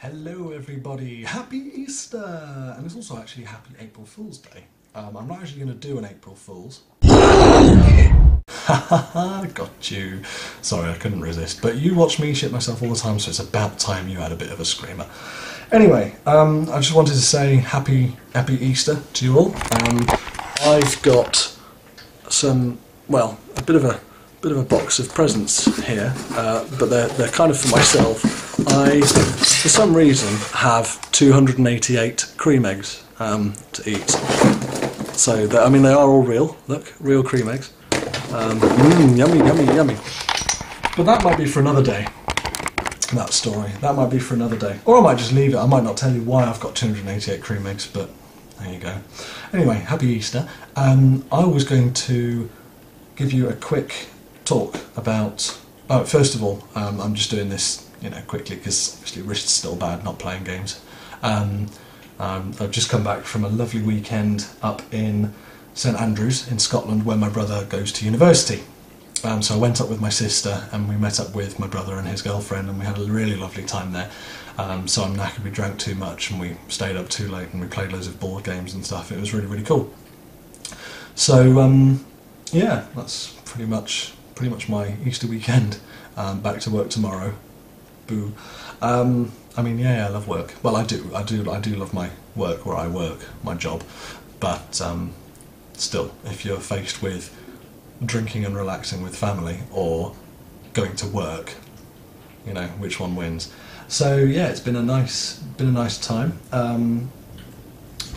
Hello everybody, happy Easter! And it's also actually happy April Fool's Day. I'm not actually going to do an April Fool's. Haha, got you. Sorry, I couldn't resist. But you watch me shit myself all the time, so it's about time you had a bit of a screamer. Anyway, I just wanted to say happy Easter to you all. I've got some, well, a bit of a box of presents here, but they're kind of for myself. I, for some reason, have 288 cream eggs to eat. So, I mean, they are all real. Look, real cream eggs. Yummy, yummy, yummy. But that might be for another day. That story. That might be for another day. Or I might just leave it. I might not tell you why I've got 288 cream eggs, but there you go. Anyway, happy Easter. I was going to give you a quick talk about... Oh, first of all, I'm just doing this, quickly because obviously wrist's still bad, not playing games. I've just come back from a lovely weekend up in St Andrews in Scotland, where my brother goes to university. So I went up with my sister and we met up with my brother and his girlfriend, and we had a really lovely time there. So I'm knackered, we drank too much and we stayed up too late and we played loads of board games and stuff. It was really, really cool. So yeah, that's pretty much my Easter weekend. Back to work tomorrow. Boo. I mean, yeah, I love work. Well, I do love my work where I work, my job. But still, if you're faced with drinking and relaxing with family or going to work, which one wins? So yeah, it's been a nice time.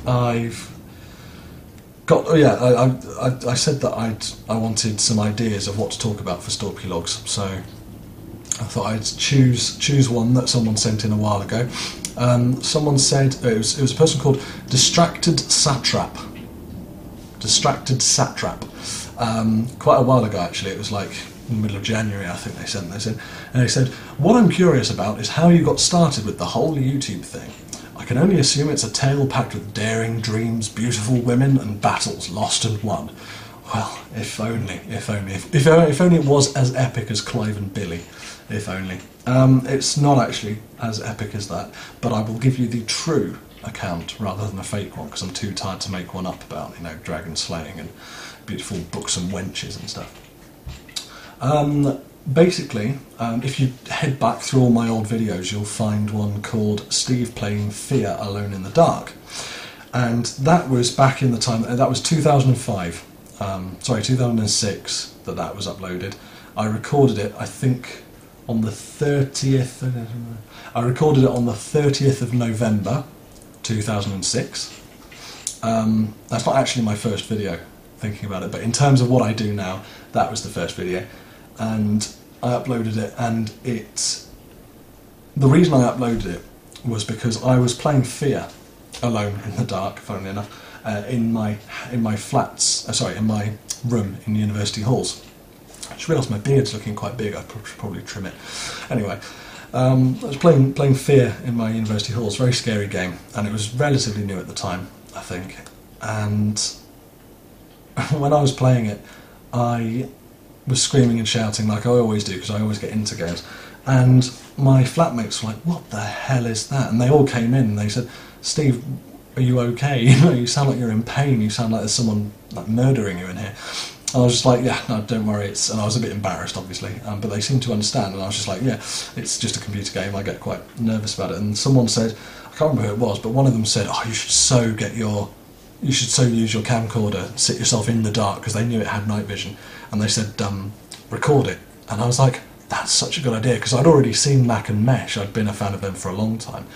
I've got I said that I wanted some ideas of what to talk about for Storpey Logs. So I thought I'd choose one that someone sent in a while ago. Someone said it was a person called Distracted Satrap. Quite a while ago, actually. It was like in the middle of January, I think they sent this in. And they said, "What I'm curious about is how you got started with the whole YouTube thing. I can only assume it's a tale packed with daring dreams, beautiful women, and battles lost and won." Well, if only it was as epic as Clive and Billy. If only. It's not actually as epic as that, but I will give you the true account rather than a fake one, because I'm too tired to make one up about, dragon slaying and beautiful buxom wenches and stuff. Basically, if you head back through all my old videos, you'll find one called Steve Playing Fear Alone in the Dark. And that was back in the time, that was 2005, 2006 that was uploaded. I recorded it, I think, on the 30th, I recorded it on the 30th of November 2006. That's not actually my first video, thinking about it, but in terms of what I do now, that was the first video. And I uploaded it, and the reason I uploaded it was because I was playing Fear Alone in the Dark, funnily enough, in my room in University Halls. I just realised my beard's looking quite big. I should probably trim it. Anyway, I was playing Fear in my University Halls. Very scary game, and it was relatively new at the time, I think. And when I was playing it, I was screaming and shouting like I always do, because I always get into games. And my flatmates were like, "What the hell is that?" And they all came in and they said, "Steve, are you okay? You sound like you're in pain. You sound like there's someone murdering you in here." And I was just like, "Yeah, no, don't worry." And I was a bit embarrassed, obviously, but they seemed to understand. And I was just like, "Yeah, it's just a computer game. I get quite nervous about it." And someone said, I can't remember who it was, but one of them said, "Oh, you should so use your camcorder, sit yourself in the dark," because they knew it had night vision. And they said, "Record it." And I was like, that's such a good idea, because I'd already seen Mac and Mesh. I'd been a fan of them for a long time.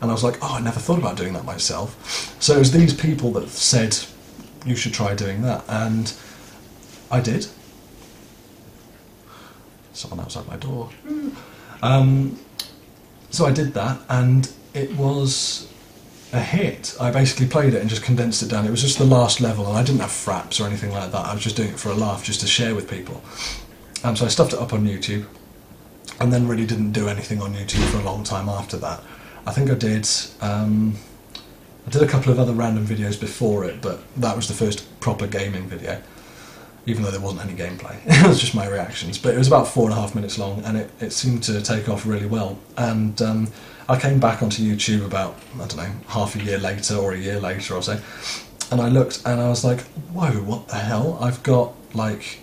And I was like, oh, I never thought about doing that myself. So it was these people that said, you should try doing that. And I did. Someone outside my door. So I did that, and it was a hit. I basically played it and just condensed it down. It was just the last level, and I didn't have fraps or anything like that. I was just doing it for a laugh, just to share with people. So I stuffed it up on YouTube, and then really didn't do anything on YouTube for a long time after that. I think I did a couple of other random videos before it, but that was the first proper gaming video. even though there wasn't any gameplay. It was just my reactions. But it was about 4.5 minutes long, and it seemed to take off really well. And I came back onto YouTube about, I don't know, half a year later or a year later or so, and I looked and I was like, whoa, what the hell? I've got like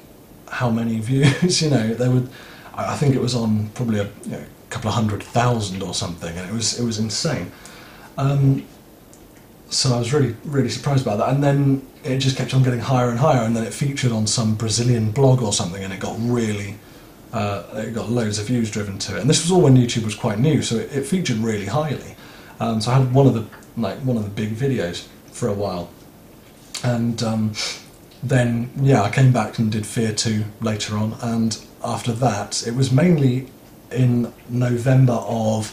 how many views? You know, I think it was on probably a couple of 100,000 or something, and it was insane. So I was really surprised about that, and then it just kept on getting higher and higher, and then it featured on some Brazilian blog or something, and it got it got loads of views driven to it. And this was all when YouTube was quite new, so it featured really highly. So I had one of the big videos for a while, and then I came back and did Fear 2 later on, and after that it was mainly in November of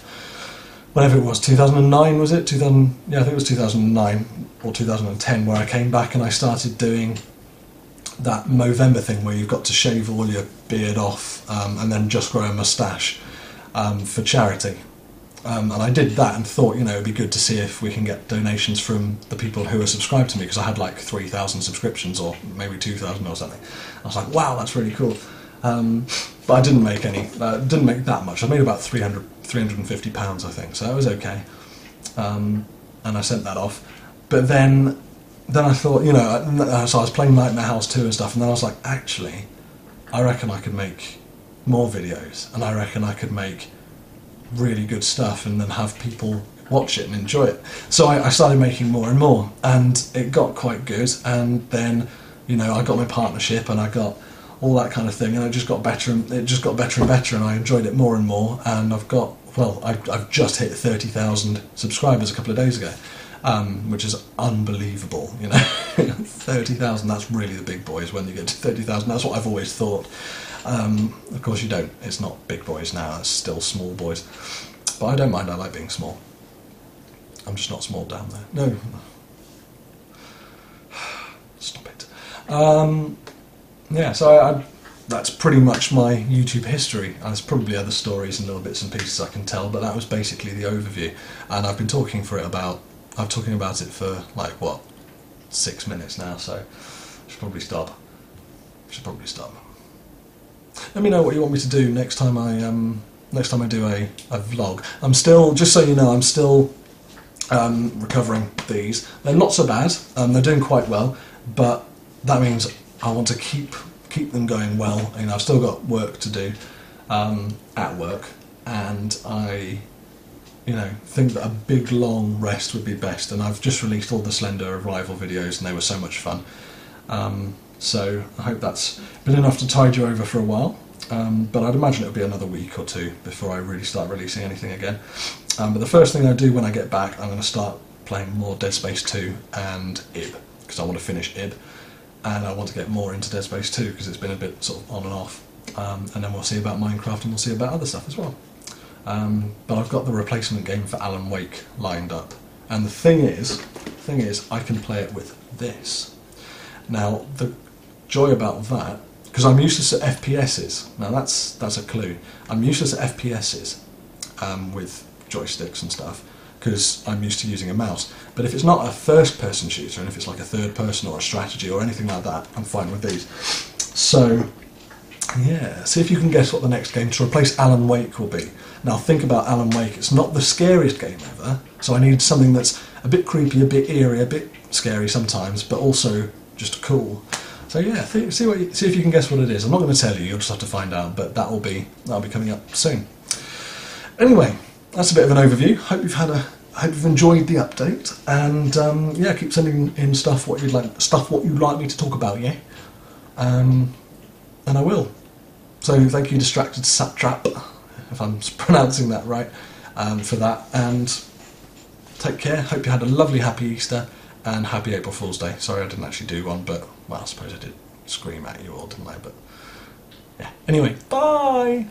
whatever it was, 2009 was it? 2000, yeah, I think it was 2009 or 2010 where I came back and I started doing that Movember thing where you've got to shave all your beard off and then just grow a moustache for charity. And I did that and thought, it'd be good to see if we can get donations from the people who are subscribed to me, because I had like 3,000 subscriptions or maybe 2,000 or something. I was like, wow, that's really cool. But I didn't make didn't make that much. I made about £350, I think, so that was okay. And I sent that off. But then I thought, so I was playing Nightmare House 2 and stuff, and then I was like, actually, I reckon I could make more videos, and I reckon I could make really good stuff and then have people watch it and enjoy it. So I started making more and more, and it got quite good, and then, I got my partnership and I got all that kind of thing, and it just got better and better, and I enjoyed it more and more, and I've just hit 30,000 subscribers a couple of days ago, which is unbelievable, 30,000, that's really the big boys when you get to 30,000, that's what I've always thought. Of course you don't, it's not big boys now, it's still small boys, but I don't mind, I like being small. I'm just not small down there. No. Stop it. Yeah, so that's pretty much my YouTube history. There's probably other stories and little bits and pieces I can tell, but that was basically the overview. And I've been talking about it for like 6 minutes now, so I should probably stop. Let me know what you want me to do next time I do a vlog. I'm still, just so you know, I'm still recovering these. They're not so bad. They're doing quite well, but that means I want to keep them going well. I've still got work to do at work, and I think that a big long rest would be best. And I've just released all the Slender Arrival videos, and they were so much fun. So I hope that's been enough to tide you over for a while. But I'd imagine it'll be another week or two before I really start releasing anything again. But the first thing I do when I get back, I'm going to start playing more Dead Space 2 and IB, because I want to finish IB. And I want to get more into Dead Space 2 because it's been a bit sort of on and off. And then we'll see about Minecraft, and we'll see about other stuff as well. But I've got the replacement game for Alan Wake lined up. And the thing is, I can play it with this. Now, the joy about that, because I'm useless at FPSs, now that's a clue. I'm useless at FPSs with joysticks and stuff, because I'm used to using a mouse. But if it's not a first-person shooter, and if it's like a third-person or a strategy or anything like that, I'm fine with these. So, yeah, see if you can guess what the next game to replace Alan Wake will be. Now think about Alan Wake, it's not the scariest game ever, so I need something that's a bit creepy, a bit eerie, a bit scary sometimes, but also just cool. So yeah, see if you can guess what it is. I'm not going to tell you, you'll just have to find out, but that'll be coming up soon. Anyway, that's a bit of an overview. Hope you've enjoyed the update, and yeah, keep sending in stuff what you'd like me to talk about, yeah. And I will. So thank you, Distracted Satrap, if I'm pronouncing that right, for that. And take care. Hope you had a lovely, happy Easter and happy April Fool's Day. Sorry I didn't actually do one, but well, I suppose I did scream at you all, didn't I? But yeah. Anyway, bye.